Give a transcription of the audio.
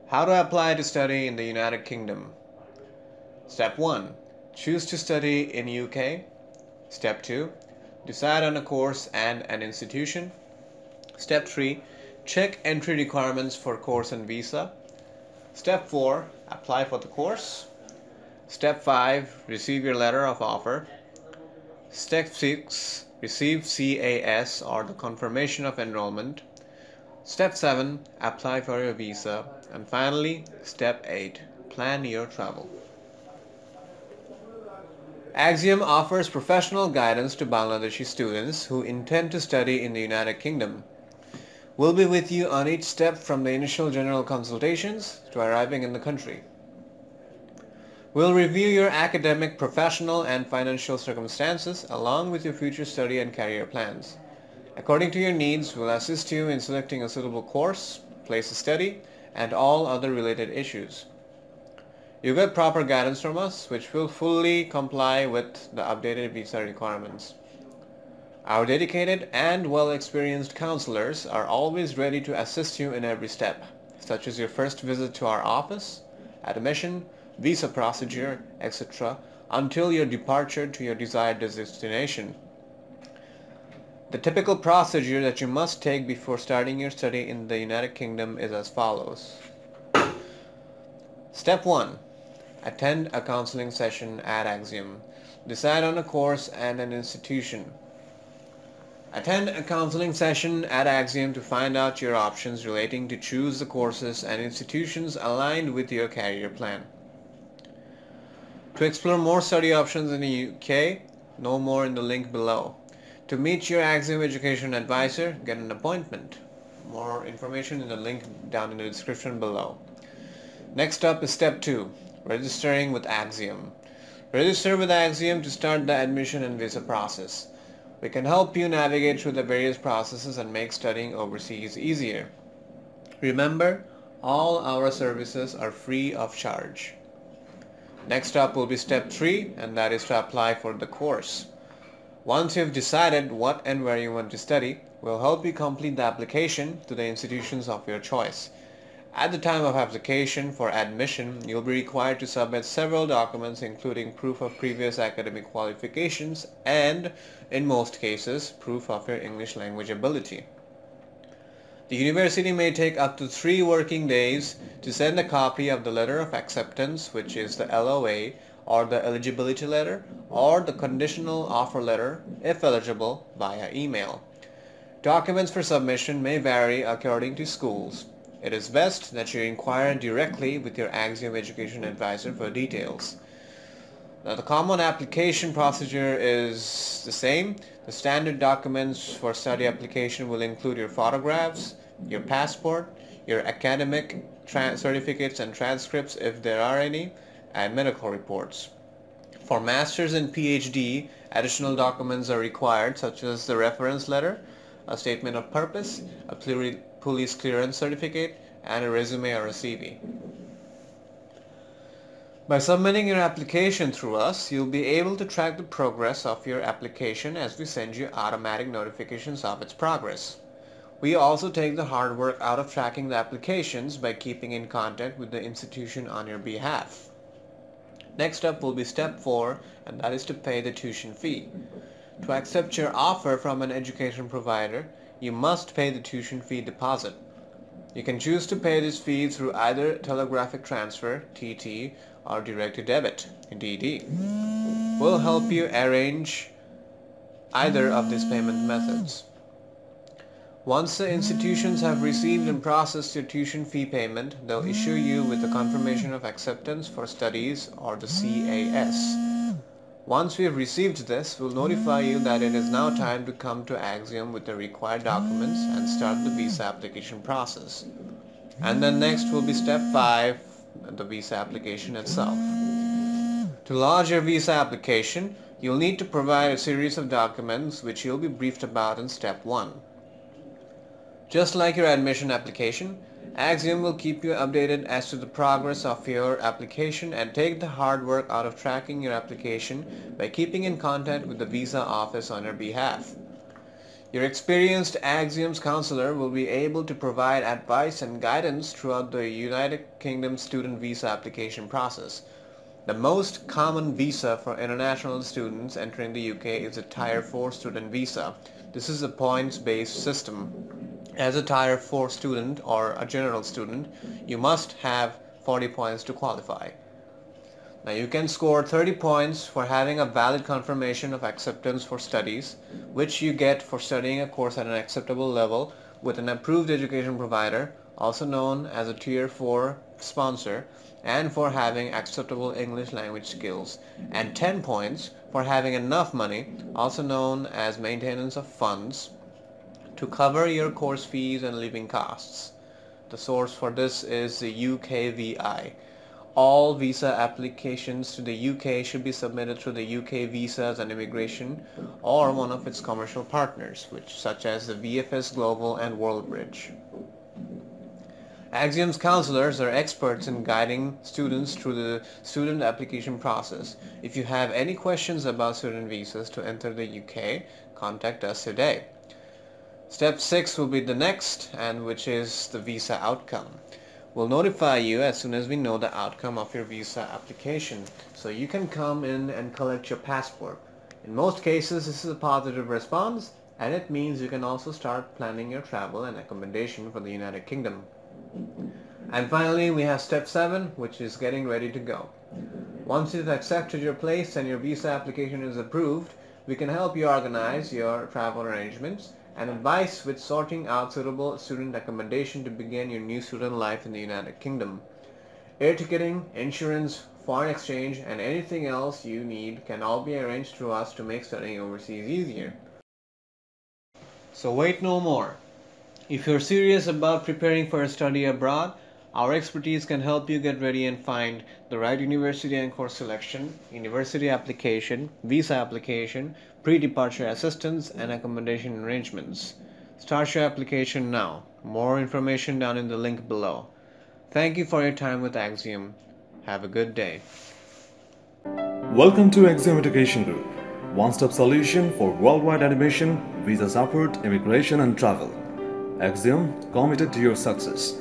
How to apply to study in the United Kingdom. Step 1. Choose to study in UK. Step 2. Decide on a course and an institution. Step 3. Check entry requirements for course and visa. Step 4. Apply for the course. Step 5. Receive your letter of offer. Step 6. Receive CAS or the confirmation of enrollment. Step 7. Apply for your visa. And finally, Step 8. Plan your travel. Axiom offers professional guidance to Bangladeshi students who intend to study in the United Kingdom. We'll be with you on each step from the initial general consultations to arriving in the country. We'll review your academic, professional, and financial circumstances along with your future study and career plans. According to your needs, we'll assist you in selecting a suitable course, place of study, and all other related issues. You get proper guidance from us, which will fully comply with the updated visa requirements. Our dedicated and well-experienced counselors are always ready to assist you in every step, such as your first visit to our office, admission, visa procedure, etc., until your departure to your desired destination. The typical procedure that you must take before starting your study in the United Kingdom is as follows. Step 1. Attend a counseling session at Axiom. Decide on a course and an institution. Attend a counseling session at Axiom to find out your options relating to choose the courses and institutions aligned with your career plan. To explore more study options in the UK, know more in the link below. To meet your Axiom Education Advisor, get an appointment. More information in the link down in the description below. Next up is Step 2, registering with Axiom. Register with Axiom to start the admission and visa process. We can help you navigate through the various processes and make studying overseas easier. Remember, all our services are free of charge. Next up will be Step 3, and that is to apply for the course. Once you've decided what and where you want to study, we'll help you complete the application to the institutions of your choice. At the time of application for admission, you'll be required to submit several documents including proof of previous academic qualifications and, in most cases, proof of your English language ability. The university may take up to 3 working days to send a copy of the letter of acceptance, which is the LOA, or the eligibility letter, or the conditional offer letter, if eligible, via email. Documents for submission may vary according to schools. It is best that you inquire directly with your Axiom Education Advisor for details. Now, the common application procedure is the same. The standard documents for study application will include your photographs, your passport, your academic certificates and transcripts if there are any, and medical reports. For Masters and PhD, additional documents are required such as the reference letter, a statement of purpose, a police clearance certificate, and a resume or a CV. By submitting your application through us, you'll be able to track the progress of your application as we send you automatic notifications of its progress. We also take the hard work out of tracking the applications by keeping in contact with the institution on your behalf. Next up will be Step 4, and that is to pay the tuition fee. To accept your offer from an education provider, you must pay the tuition fee deposit. You can choose to pay this fee through either telegraphic transfer, TT, or direct debit, DD. We'll help you arrange either of these payment methods. Once the institutions have received and processed your tuition fee payment, they'll issue you with the confirmation of acceptance for studies, or the CAS. Once we have received this, we'll notify you that it is now time to come to Axiom with the required documents and start the visa application process. And then next will be Step 5, the visa application itself. To lodge your visa application, you'll need to provide a series of documents which you'll be briefed about in Step 1. Just like your admission application, Axiom will keep you updated as to the progress of your application and take the hard work out of tracking your application by keeping in contact with the visa office on your behalf. Your experienced Axiom's counselor will be able to provide advice and guidance throughout the United Kingdom student visa application process. The most common visa for international students entering the UK is a Tier 4 student visa. This is a points-based system. As a Tier 4 student or a general student, you must have 40 points to qualify. Now you can score 30 points for having a valid confirmation of acceptance for studies, which you get for studying a course at an acceptable level with an approved education provider, also known as a Tier 4 sponsor, and for having acceptable English language skills, and 10 points for having enough money, also known as maintenance of funds, to cover your course fees and living costs. The source for this is the UKVI. All visa applications to the UK should be submitted through the UK Visas and Immigration or one of its commercial partners, such as the VFS Global and WorldBridge. Axiom's counselors are experts in guiding students through the student application process. If you have any questions about student visas to enter the UK, contact us today. Step 6 will be the next, and which is the visa outcome. We'll notify you as soon as we know the outcome of your visa application, so you can come in and collect your passport. In most cases, this is a positive response, and it means you can also start planning your travel and accommodation for the United Kingdom. And finally, we have step 7, which is getting ready to go. Once you've accepted your place and your visa application is approved, we can help you organize your travel arrangements and advice with sorting out suitable student accommodation to begin your new student life in the United Kingdom. Air ticketing, insurance, foreign exchange, and anything else you need can all be arranged through us to make studying overseas easier. So wait no more. If you're serious about preparing for a study abroad, our expertise can help you get ready and find the right university and course selection, university application, visa application, pre-departure assistance, and accommodation arrangements. Start your application now. More information down in the link below. Thank you for your time with Axiom. Have a good day. Welcome to Axiom Education Group, one-stop solution for worldwide admission, visa support, immigration and travel. Axiom, committed to your success.